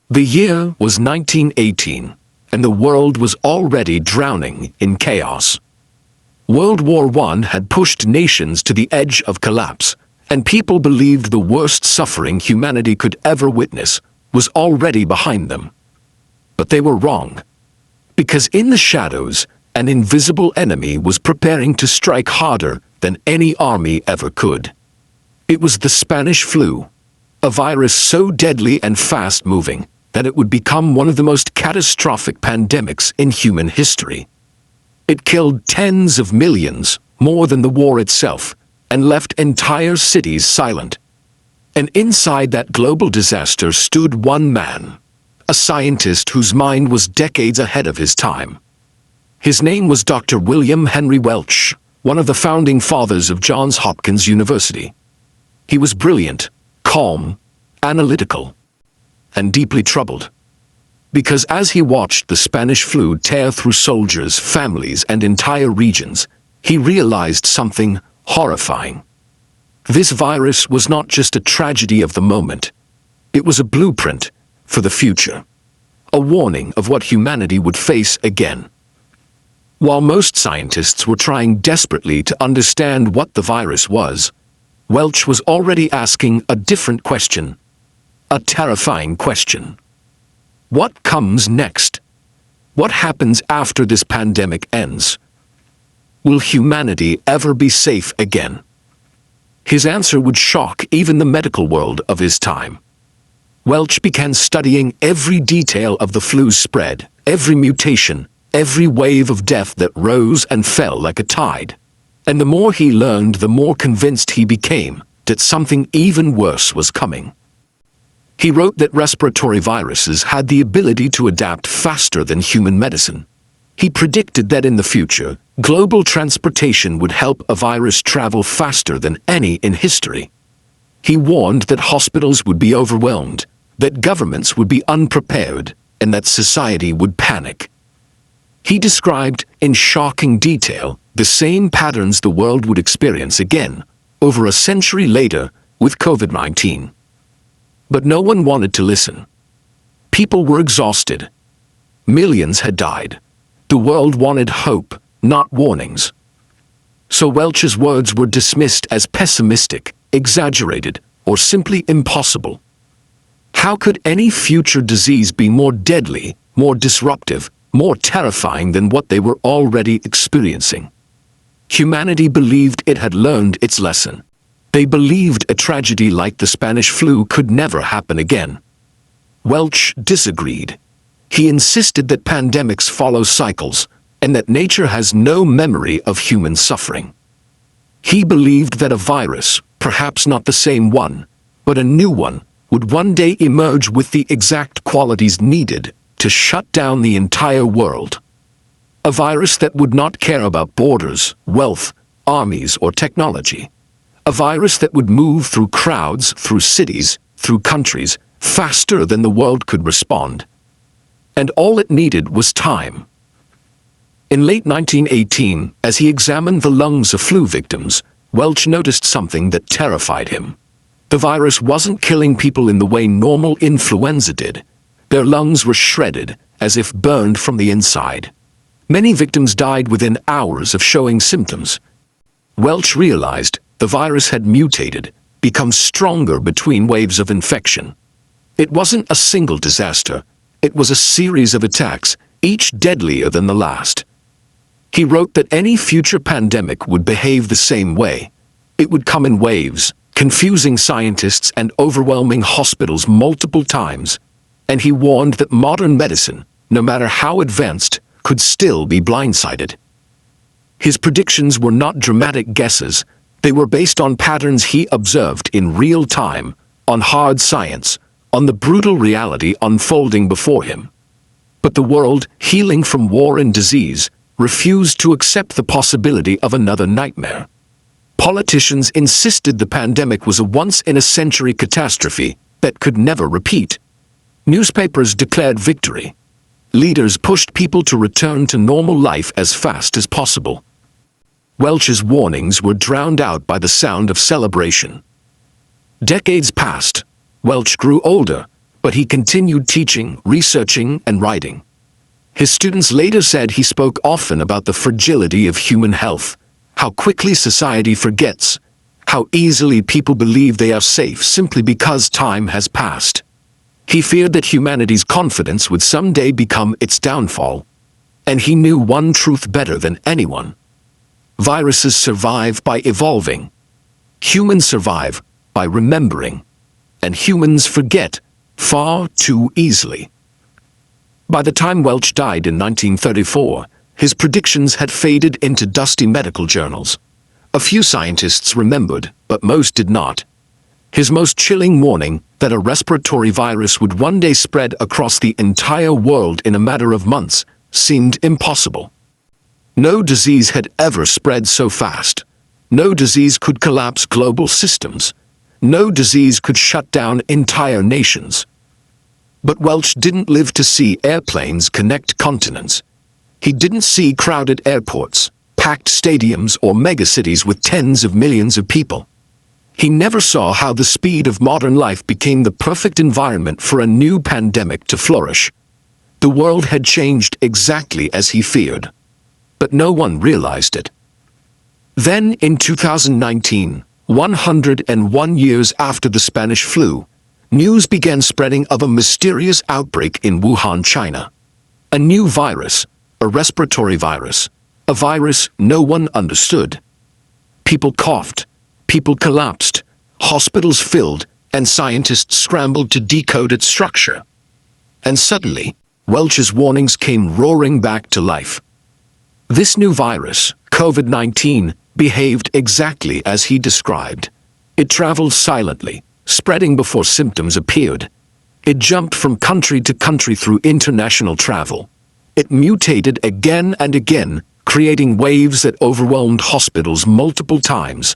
The year was 1918, and the world was already drowning in chaos. World War I had pushed nations to the edge of collapse, and people believed the worst suffering humanity could ever witness was already behind them. But they were wrong. Because in the shadows, an invisible enemy was preparing to strike harder than any army ever could. It was the Spanish flu, a virus so deadly and fast-moving that it would become one of the most catastrophic pandemics in human history. It killed tens of millions, more than the war itself, and left entire cities silent. And inside that global disaster stood one man, a scientist whose mind was decades ahead of his time. His name was Dr. William Henry Welch, one of the founding fathers of Johns Hopkins University. He was brilliant, calm, analytical, and deeply troubled. Because as he watched the Spanish flu tear through soldiers, families, and entire regions, he realized something horrifying. This virus was not just a tragedy of the moment. It was a blueprint for the future, a warning of what humanity would face again. While most scientists were trying desperately to understand what the virus was, Welch was already asking a different question, a terrifying question. What comes next? What happens after this pandemic ends? Will humanity ever be safe again? His answer would shock even the medical world of his time. Welch began studying every detail of the flu's spread, every mutation, every wave of death that rose and fell like a tide. And the more he learned, the more convinced he became that something even worse was coming. He wrote that respiratory viruses had the ability to adapt faster than human medicine. He predicted that in the future, global transportation would help a virus travel faster than any in history. He warned that hospitals would be overwhelmed, that governments would be unprepared, and that society would panic. He described, in shocking detail, the same patterns the world would experience again, over a century later, with COVID-19. But no one wanted to listen. People were exhausted. Millions had died. The world wanted hope, not warnings. So Welch's words were dismissed as pessimistic, exaggerated, or simply impossible. How could any future disease be more deadly, more disruptive, more terrifying than what they were already experiencing? Humanity believed it had learned its lesson. They believed a tragedy like the Spanish flu could never happen again. Welch disagreed. He insisted that pandemics follow cycles, and that nature has no memory of human suffering. He believed that a virus, perhaps not the same one, but a new one, would one day emerge with the exact qualities needed to shut down the entire world. A virus that would not care about borders, wealth, armies, or technology. A virus that would move through crowds, through cities, through countries, faster than the world could respond. And all it needed was time. In late 1918, as he examined the lungs of flu victims, Welch noticed something that terrified him. The virus wasn't killing people in the way normal influenza did. Their lungs were shredded, as if burned from the inside. Many victims died within hours of showing symptoms. Welch realized the virus had mutated, become stronger between waves of infection. It wasn't a single disaster. It was a series of attacks, each deadlier than the last. He wrote that any future pandemic would behave the same way. It would come in waves, confusing scientists and overwhelming hospitals multiple times. And he warned that modern medicine, no matter how advanced, could still be blindsided. His predictions were not dramatic guesses. They were based on patterns he observed in real time, on hard science, on the brutal reality unfolding before him. But the world, healing from war and disease, refused to accept the possibility of another nightmare. Politicians insisted the pandemic was a once-in-a-century catastrophe that could never repeat. Newspapers declared victory. Leaders pushed people to return to normal life as fast as possible. Welch's warnings were drowned out by the sound of celebration. Decades passed. Welch grew older, but he continued teaching, researching, and writing. His students later said he spoke often about the fragility of human health, how quickly society forgets, how easily people believe they are safe simply because time has passed. He feared that humanity's confidence would someday become its downfall. And he knew one truth better than anyone. Viruses survive by evolving. Humans survive by remembering. And humans forget far too easily. By the time Welch died in 1934, his predictions had faded into dusty medical journals. A few scientists remembered, but most did not. His most chilling warning that a respiratory virus would one day spread across the entire world in a matter of months seemed impossible. No disease had ever spread so fast. No disease could collapse global systems. No disease could shut down entire nations. But Welch didn't live to see airplanes connect continents. He didn't see crowded airports, packed stadiums, or megacities with tens of millions of people. He never saw how the speed of modern life became the perfect environment for a new pandemic to flourish. The world had changed exactly as he feared. But no one realized it. Then, in 2019, 101 years after the Spanish flu, news began spreading of a mysterious outbreak in Wuhan, China. A new virus, a respiratory virus, a virus no one understood. People coughed, people collapsed, hospitals filled, and scientists scrambled to decode its structure. And suddenly, Welch's warnings came roaring back to life. This new virus, COVID-19, behaved exactly as he described. It traveled silently, spreading before symptoms appeared. It jumped from country to country through international travel. It mutated again and again, creating waves that overwhelmed hospitals multiple times.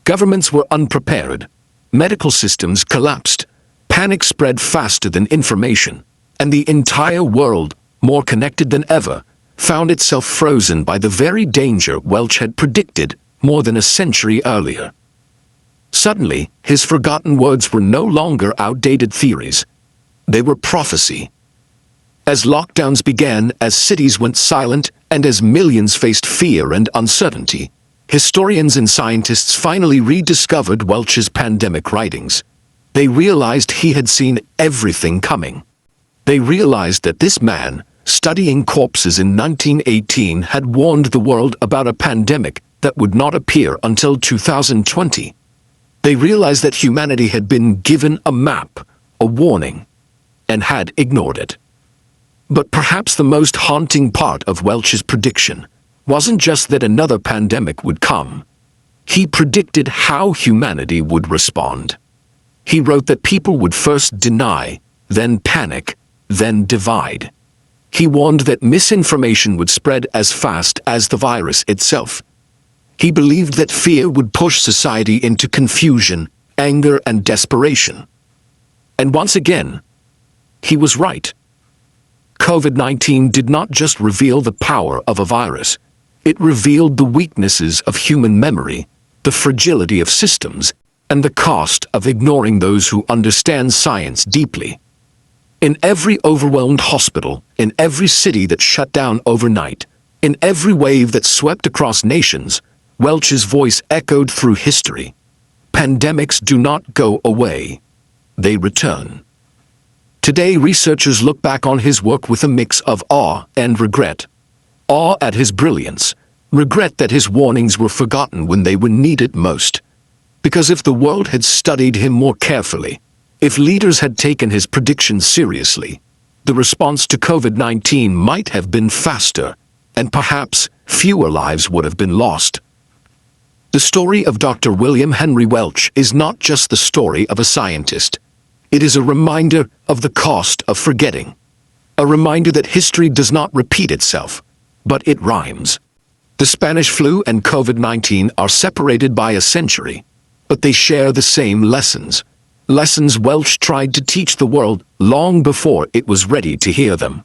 Governments were unprepared. Medical systems collapsed. Panic spread faster than information. And the entire world, more connected than ever, found itself frozen by the very danger Welch had predicted more than a century earlier. Suddenly, his forgotten words were no longer outdated theories. They were prophecy. As lockdowns began, as cities went silent, and as millions faced fear and uncertainty, historians and scientists finally rediscovered Welch's pandemic writings. They realized he had seen everything coming. They realized that this man, studying corpses in 1918, had warned the world about a pandemic that would not appear until 2020. They realized that humanity had been given a map, a warning, and had ignored it. But perhaps the most haunting part of Welch's prediction wasn't just that another pandemic would come. He predicted how humanity would respond. He wrote that people would first deny, then panic, then divide. He warned that misinformation would spread as fast as the virus itself. He believed that fear would push society into confusion, anger, and desperation. And once again, he was right. COVID-19 did not just reveal the power of a virus. It revealed the weaknesses of human memory, the fragility of systems, and the cost of ignoring those who understand science deeply. In every overwhelmed hospital, in every city that shut down overnight, in every wave that swept across nations, Welch's voice echoed through history. Pandemics do not go away. They return. Today, researchers look back on his work with a mix of awe and regret. Awe at his brilliance, regret that his warnings were forgotten when they were needed most. Because if the world had studied him more carefully, if leaders had taken his predictions seriously, the response to COVID-19 might have been faster, and perhaps fewer lives would have been lost. The story of Dr. William Henry Welch is not just the story of a scientist. It is a reminder of the cost of forgetting. A reminder that history does not repeat itself, but it rhymes. The Spanish flu and COVID-19 are separated by a century, but they share the same lessons. Lessons Welch tried to teach the world long before it was ready to hear them.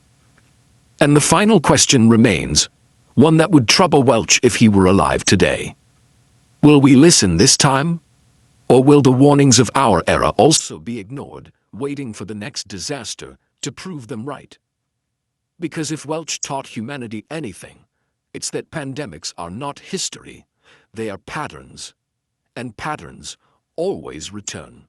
And the final question remains, one that would trouble Welch if he were alive today. Will we listen this time? Or will the warnings of our era also be ignored waiting for the next disaster to prove them right. Because if Welch taught humanity anything, it's that pandemics are not history, they are patterns. And patterns always return.